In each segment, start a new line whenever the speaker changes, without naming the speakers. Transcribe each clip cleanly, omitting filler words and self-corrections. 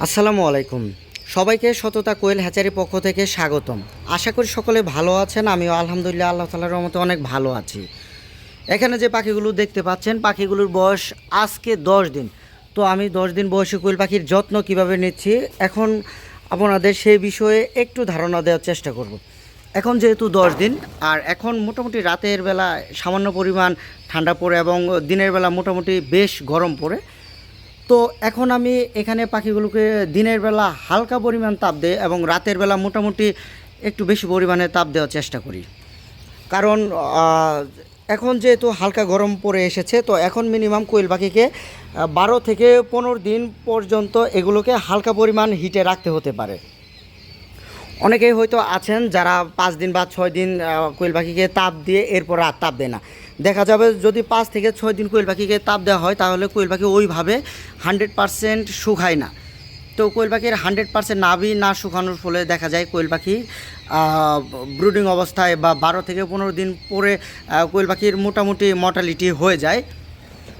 আসসালামু আলাইকুম। সবাইকে সততা কোয়েল হ্যাচারি পক্ষ থেকে স্বাগতম। আশা করি সকলে ভালো আছেন। আমিও আলহামদুলিল্লাহ আল্লাহ তাআলার রহমতে অনেক ভালো আছি। এখানে যে পাখিগুলো দেখতে পাচ্ছেন, পাখিগুলোর বয়স আজকে 10 দিন। তো আমি 10 দিন বয়সী কোয়েল পাখির যত্ন কিভাবে নিচ্ছি এখন আপনাদের সেই বিষয়ে একটু ধারণা দেওয়ার চেষ্টা করব। এখন যেহেতু 10 দিন, আর এখন মোটামুটি রাতের বেলা সামান্য পরিমাণ ঠান্ডা পড়ে এবং দিনের বেলা মোটামুটি বেশ গরম পড়ে। তো এখন আমি এখানে পাখিগুলোকে দিনের বেলা হালকা পরিমাণ তাপ দেই এবং রাতের বেলা মোটামুটি একটু বেশি পরিমাণে তাপ দেওয়ার চেষ্টা করি। কারণ এখন যেহেতু হালকা গরম পড়ে এসেছে, তো এখন মিনিমাম কোয়েল পাখিকে 12 থেকে 15 দিন পর্যন্ত এগুলোকে হালকা পরিমাণ হিটে রাখতে হতে পারে। অনেকেই হয়তো আছেন যারা 5 দিন বা 6 দিন কোয়েল পাখিকে তাপ দিয়ে এরপর আর তাপ দেয় না। দেখা যাবে যদি 5 থেকে 6 দিন কোয়েল পাখিকে তাপ দেওয়া হয় তাহলে কোয়েল পাখি ওইভাবে 100% শুকায় না। তো কোয়েল পাখির 100% নাভি না শুকানোর ফলে দেখা যায় কোয়েল পাখি ব্রুডিং অবস্থায় বা 12 থেকে 15 দিন পরে কোয়েল পাখির মোটামুটি মর্টালিটি হয়ে যায়।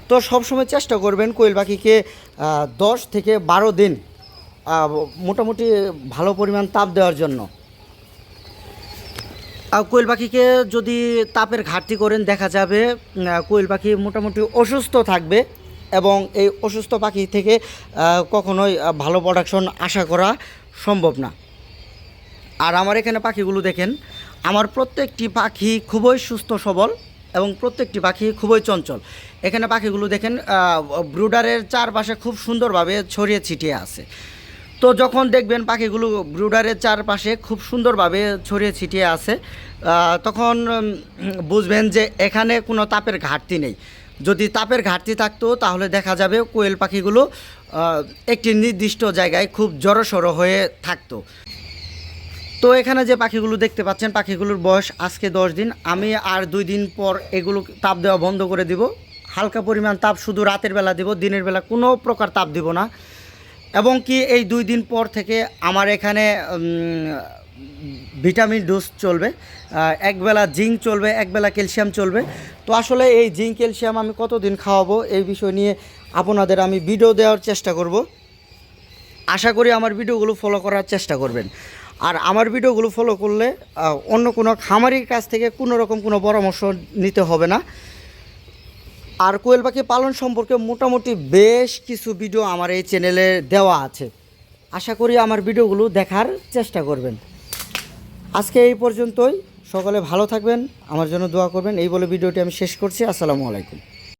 তো সবসময় চেষ্টা করবেন কোয়েল পাখিকে 10 থেকে 12 দিন মোটামুটি ভালো পরিমাণ তাপ দেওয়ার জন্য। কোয়েল পাখিকে যদি তাপের ঘাটতি করেন দেখা যাবে কোয়েল পাখি মোটামুটি অসুস্থ থাকবে এবং এই অসুস্থ পাখি থেকে কখনোই ভালো প্রোডাকশন আশা করা সম্ভব না। আর আমার এখানে পাখিগুলো দেখেন, আমার প্রত্যেকটি পাখি খুবই সুস্থ সবল এবং প্রত্যেকটি পাখি খুবই চঞ্চল। এখানে পাখিগুলো দেখেন ব্রুডারের চারপাশে খুব সুন্দরভাবে ছড়িয়ে ছিটিয়ে আছে। তো যখন দেখবেন পাখিগুলো ব্রুডারের চারপাশে খুব সুন্দরভাবে ছড়িয়ে ছিটিয়ে আছে তখন বুঝবেন যে এখানে কোনো তাপের ঘাটতি নেই। যদি তাপের ঘাটতি থাকতো তাহলে দেখা যাবে কোয়েল পাখিগুলো একটি নির্দিষ্ট জায়গায় খুব জড়সড় হয়ে থাকতো। তো এখানে যে পাখিগুলো দেখতে পাচ্ছেন, পাখিগুলোর বয়স আজকে 10 দিন। আমি আর 2 দিন পর এগুলো তাপ দেওয়া বন্ধ করে দিব। হালকা পরিমাণ তাপ শুধু রাতের বেলা দেব, দিনের বেলা কোনো প্রকার তাপ দিব না। এবং কি এই 2 দিন পর থেকে আমার এখানে ভিটামিন ডোজ চলবে, একবেলা জিঙ্ক চলবে, একবেলা ক্যালসিয়াম চলবে। তো আসলে এই জিঙ্ক ক্যালসিয়াম আমি কতদিন খাওয়াবো এই বিষয় নিয়ে আপনাদের আমি ভিডিও দেওয়ার চেষ্টা করব। আশা করি আমার ভিডিওগুলো ফলো করার চেষ্টা করবেন। আর আমার ভিডিওগুলো ফলো করলে অন্য কোনো খামারির কাছ থেকে কোনো রকম কোনো পরামর্শ নিতে হবে না। আর কোয়েল পাখি পালন সম্পর্কে মোটামুটি বেশ কিছু ভিডিও আমার এই চ্যানেলে দেওয়া আছে। আশা করি আমার ভিডিওগুলো দেখার চেষ্টা করবেন। আজকে এই পর্যন্তই। সকলে ভালো থাকবেন, আমার জন্য দোয়া করবেন। এই বলে ভিডিওটি আমি শেষ করছি। আসসালামু আলাইকুম।